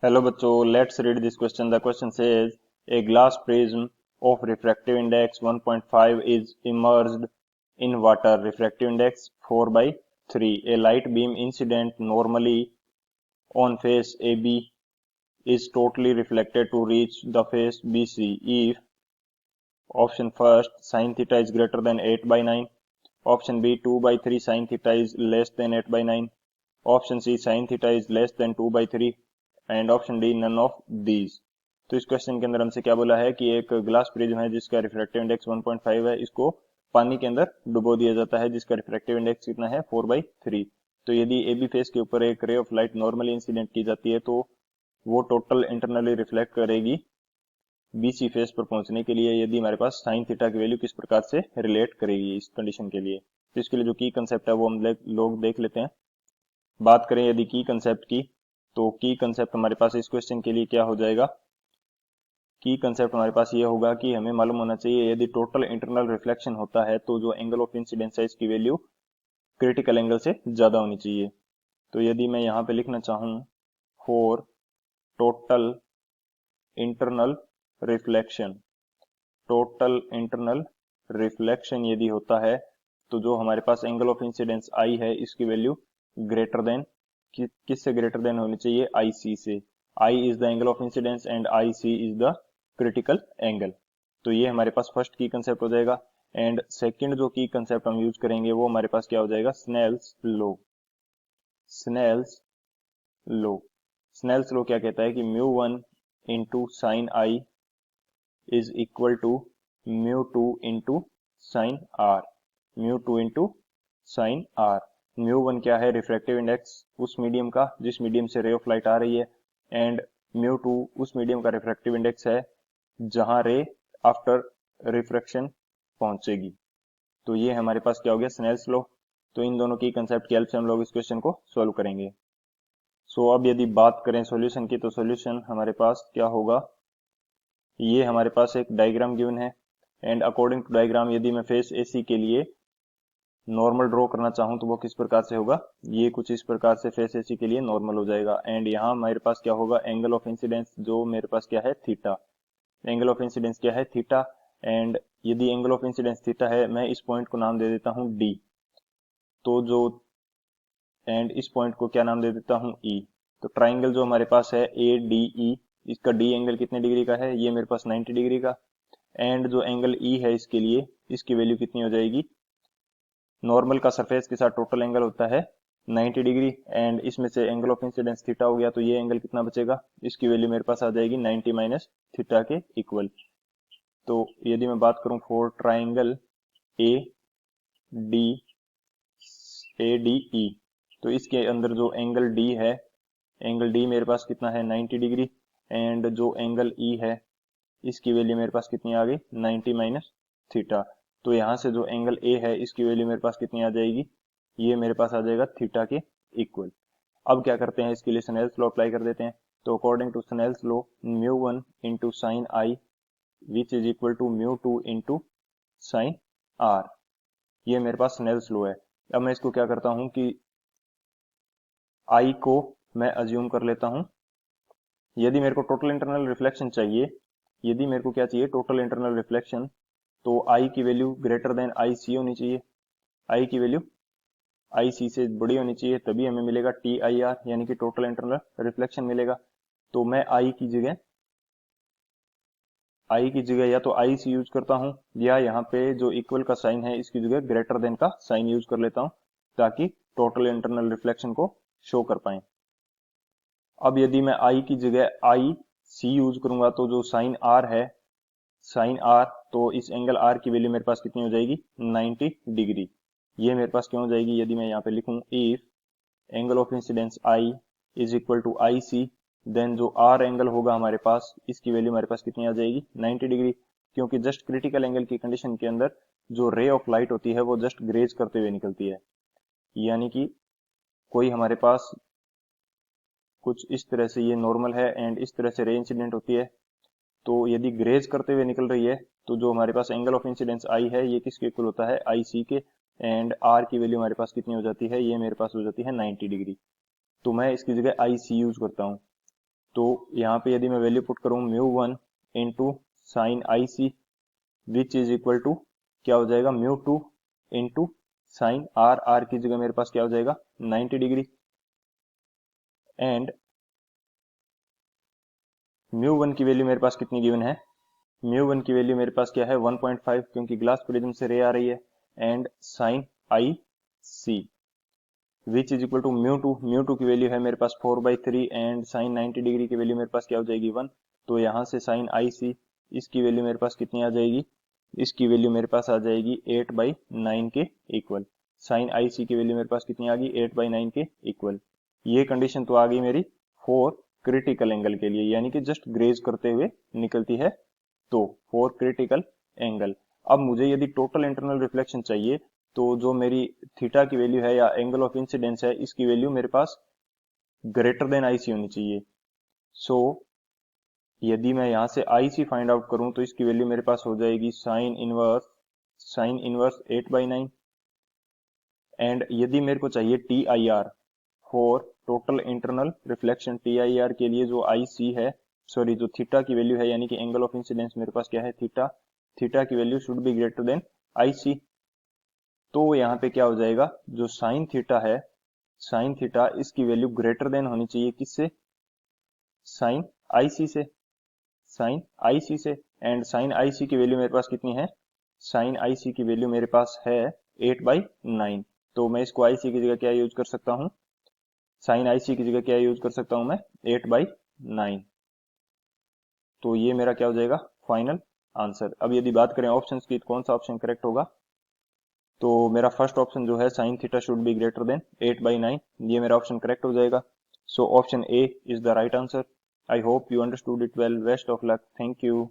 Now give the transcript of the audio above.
Hello बच्चों, let's read this question. The question says a glass prism of refractive index 1.5 is immersed in water. Refractive index 4 by 3. A light beam incident normally on face AB is totally reflected to reach the face BC if option first sin theta is greater than 8 by 9, option B 2 by 3 sin theta is less than 8 by 9, option C sine theta is less than 2/3 and option D none of these. तो इस question के अंदर हमसे क्या बोला है कि एक ग्लास प्रिज्म है जिसका रिफ्रैक्टिव इंडेक्स 1.5 है, इसको पानी के अंदर डुबो दिया जाता है जिसका रिफ्रैक्टिव इंडेक्स कितना है 4/3। तो यदि ए बी फेस के ऊपर एक ray of light normally incident की जाती है तो वो टोटल इंटरनली रिफ्लेक्ट करेगी बीसी फेस पर पहुंचने के लिए यदि हमारे पास साइन थीटा की वैल्यू किस प्रकार से रिलेट करेगी इस कंडीशन के लिए। तो इसके लिए जो की कंसेप्ट है वो हम लोग देख लेते हैं। बात करें यदि की कंसेप्ट की, तो की कंसेप्ट हमारे पास इस क्वेश्चन के लिए क्या हो जाएगा। की कंसेप्ट हमारे पास ये होगा कि हमें मालूम होना चाहिए यदि टोटल इंटरनल रिफ्लेक्शन होता है तो जो एंगल ऑफ इंसिडेंस है इसकी वैल्यू क्रिटिकल एंगल से ज्यादा होनी चाहिए। तो यदि मैं यहाँ पे लिखना चाहूँ for total internal reflection, total internal reflection यदि होता है तो जो हमारे पास एंगल ऑफ इंसिडेंस आई है इसकी वैल्यू ग्रेटर देन किससे ग्रेटर देन होनी चाहिए, आई सी से। I is the angle of incidence and i c is the critical angle. तो ये हमारे पास फर्स्ट की कंसेप्ट हो जाएगा। एंड सेकंड जो की कंसेप्ट हम यूज करेंगे वो हमारे पास क्या हो जाएगा, Snell's law. Snell's law, Snell's law क्या कहता है कि mu one into sine i is equal to mu two into sine r, mu two into sine r. Mu one क्या है, रिफ्रैक्टिव इंडेक्स उस मीडियम का जिस मीडियम से रे ऑफ लाइट आ रही है, एंड म्यू टू उस मीडियम का रिफ्रैक्टिव इंडेक्स है जहां रे आफ्टर रिफ्रैक्शन पहुंचेगी। तो ये हमारे पास क्या हो गया, स्नेल्स लॉ। तो इन दोनों की कंसेप्ट की हेल्प से हम लोग इस क्वेश्चन को सॉल्व करेंगे। सो अब यदि बात करें सॉल्यूशन की, तो सॉल्यूशन हमारे पास क्या होगा, ये हमारे पास एक डायग्राम गिवन है एंड अकॉर्डिंग टू डायग्राम यदि मैं फेस एसी के लिए नॉर्मल ड्रॉ करना चाहूं तो वो किस प्रकार से होगा, ये कुछ इस प्रकार से फेस एसी के लिए नॉर्मल हो जाएगा। एंड यहाँ मेरे पास क्या होगा, एंगल ऑफ इंसिडेंस जो मेरे पास क्या है थीटा, एंगल ऑफ इंसिडेंस क्या है थीटा। एंड यदि एंगल ऑफ इंसिडेंस थीटा है मैं इस पॉइंट को नाम दे देता हूं डी, तो जो एंड इस पॉइंट को क्या नाम दे देता हूं ई। तो ट्राइंगल जो हमारे पास है ए डी ई, इसका डी एंगल कितने डिग्री का है, ये मेरे पास 90 डिग्री का। एंड जो एंगल ई है इसके लिए इसकी वैल्यू कितनी हो जाएगी, नॉर्मल का सरफेस के साथ टोटल एंगल होता है 90 डिग्री, एंड इसमें से एंगल ऑफ इंसिडेंस थीटा हो गया तो ये एंगल कितना बचेगा, इसकी वैल्यू मेरे पास आ जाएगी 90 माइनस थीटा के इक्वल। तो यदि मैं बात करूं for triangle A D, A D E, तो इसके अंदर जो एंगल डी है, एंगल डी मेरे पास कितना है 90 डिग्री, एंड जो एंगल ई है इसकी वैल्यू मेरे पास कितनी आ गई 90 माइनस थीटा। तो यहाँ से जो एंगल ए है इसकी वैल्यू मेरे पास कितनी आ जाएगी, ये मेरे पास आ जाएगा थीटा के इक्वल। अब क्या करते हैं, इसके लिए स्नेल्स लॉ अप्लाई कर देते हैं। तो according to Snell's law mu one into sine i which is equal to mu two into sine r, ये मेरे पास स्नेल्स लॉ है। अब मैं इसको क्या करता हूं कि आई को मैं अज्यूम कर लेता हूं, यदि मेरे को टोटल इंटरनल रिफ्लेक्शन चाहिए, यदि मेरे को क्या चाहिए टोटल इंटरनल रिफ्लेक्शन, तो आई की वैल्यू ग्रेटर देन आई सी होनी चाहिए। आई की वैल्यू आई सी से बड़ी होनी चाहिए तभी हमें मिलेगा टी आई आर, यानी कि टोटल इंटरनल रिफ्लेक्शन मिलेगा। तो मैं आई की जगह या तो आई सी यूज करता हूं या यहाँ पे जो इक्वल का साइन है इसकी जगह ग्रेटर देन का साइन यूज कर लेता हूं ताकि टोटल इंटरनल रिफ्लेक्शन को शो कर पाए। अब यदि मैं आई की जगह आई सी यूज करूंगा तो जो साइन आर है, साइन आर, तो इस एंगल आर की वैल्यू मेरे पास कितनी हो जाएगी 90 डिग्री। ये मेरे पास क्यों हो जाएगी, यदि मैं यहाँ पे लिखूं if angle of incidence i is equal to i c, then जो आर एंगल होगा हमारे पास इसकी वैल्यू हमारे पास कितनी आ जाएगी 90 डिग्री, क्योंकि जस्ट क्रिटिकल एंगल की कंडीशन के अंदर जो रे ऑफ लाइट होती है वो जस्ट ग्रेज करते हुए निकलती है। यानी कि कोई हमारे पास कुछ इस तरह से ये नॉर्मल है एंड इस तरह से रे इंसिडेंट होती है, तो यदि ग्रेज करते हुए निकल रही है तो जो हमारे पास एंगल ऑफ इंसिडेंस आई है ये किसके इक्वल होता है आई सी के, एंड आर की वैल्यू हमारे पास कितनी हो जाती है, ये मेरे पास हो जाती है 90 डिग्री। तो मैं इसकी जगह आई सी यूज करता हूँ। तो यहाँ पे यदि मैं वैल्यू पुट करूँ μ1 into sine i c which is equal to क्या हो जाएगा μ2 इंटू साइन आर, आर की जगह मेरे पास क्या हो जाएगा 90 डिग्री, एंड μ1 की वैल्यू मेरे पास कितनी गिवन है, μ1 की वैल्यू मेरे पास क्या है 1.5 क्योंकि ग्लास प्रिज्म से रे आ रही है, and sine i c which is equal to μ2 की वैल्यू है मेरे पास 4/3 एंड साइन 90 डिग्री की वैल्यू मेरे पास क्या हो जाएगी 1। तो यहाँ से साइन आई सी इसकी वैल्यू मेरे पास कितनी आ जाएगी, इसकी वैल्यू मेरे पास आ जाएगी 8/9 के इक्वल। साइन आई सी की वैल्यू मेरे पास कितनी आ गई 8/9 के इक्वल। ये कंडीशन तो आ गई मेरी फॉर क्रिटिकल एंगल के लिए, यानी कि जस्ट ग्रेज करते हुए निकलती है तो फॉर क्रिटिकल एंगल। अब मुझे यदि टोटल इंटरनल रिफ्लेक्शन चाहिए तो जो मेरी थीटा की वैल्यू है या एंगल ऑफ इंसिडेंस है इसकी वैल्यू मेरे पास ग्रेटर देन आई सी होनी चाहिए। सो यदि मैं यहां से आई सी फाइंड आउट करूं तो इसकी वैल्यू मेरे पास हो जाएगी साइन इनवर्स 8/9, एंड यदि मेरे को चाहिए T I R for total internal reflection, T I R के लिए जो आई सी है, सॉरी जो थीटा की वैल्यू है यानी कि एंगल ऑफ इंसिडेंस मेरे पास क्या है थीटा, थीटा की value should be greater than i c. तो यहाँ पे क्या हो जाएगा, जो साइन थीटा है, साइन थीटा इसकी वैल्यू ग्रेटर देन होनी चाहिए किससे, साइन आई सी से, साइन आई सी से, एंड साइन आई सी की वैल्यू मेरे पास कितनी है, साइन आई सी की वैल्यू मेरे पास है 8/9। तो मैं इसको आई सी की जगह क्या यूज कर सकता हूँ, साइन आई सी की जगह क्या यूज कर सकता हूं मैं 8/9। तो ये मेरा क्या हो जाएगा फाइनल आंसर। अब यदि बात करें ऑप्शंस की तो कौन सा ऑप्शन करेक्ट होगा, तो मेरा फर्स्ट ऑप्शन जो है sine theta should be greater then 8/9, ये मेरा ऑप्शन करेक्ट हो जाएगा। So option A is the right answer. I hope you understood it well. Best of luck, thank you.